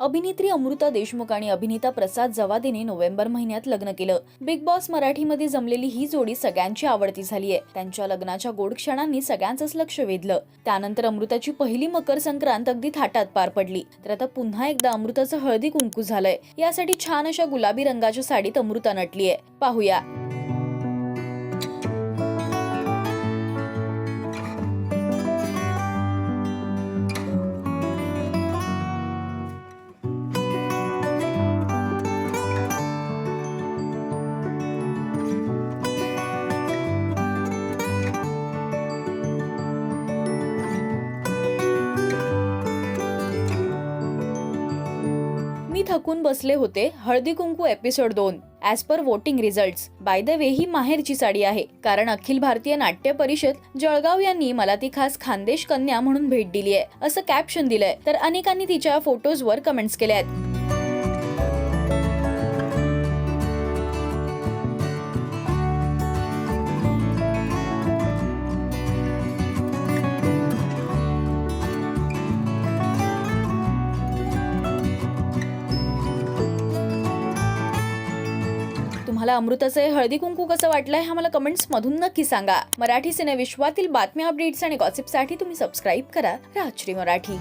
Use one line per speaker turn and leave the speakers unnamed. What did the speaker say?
अभिनेत्री अमृता देशमुख आणि अभिनेता प्रसाद जवादेने नोव्हेंबर महिन्यात लग्न केलं. बिग बॉस मराठीमध्ये जमलेली ही जोडी सगळ्यांची आवडती झालीय. त्यांच्या लग्नाच्या गोड क्षणांनी सगळ्यांचंच लक्ष वेधलं. त्यानंतर अमृताची पहिली मकर संक्रांत अगदी थाटात पार पडली. तर आता पुन्हा एकदा अमृताचं हळदी कुंकू झालंय. यासाठी छान अशा गुलाबी रंगाच्या साडीत अमृता नटलीय. पाहूया. मी थकून बसले होते. Haldi Kunku episode 2. As per voting results. By the way ही माहेरची साडी आहे, कारण अखिल भारतीय नाट्य परिषद जळगाव यांनी मला ती खास खानदेश कन्या म्हणून भेट दिली आहे असं कॅप्शन दिलंय. तर अनेकांनी तिच्या फोटोजवर कमेंट्स केल्या आहेत. तुम्हाला अमृताचे हळदी कुंकू कसं वाटलंय हे मला कमेंट्स मधून नक्की सांगा. मराठी सिने विश्वातील बातम्या, अपडेट्स आणि गॉसिपसाठी तुम्ही सबस्क्राईब करा राजश्री मराठी.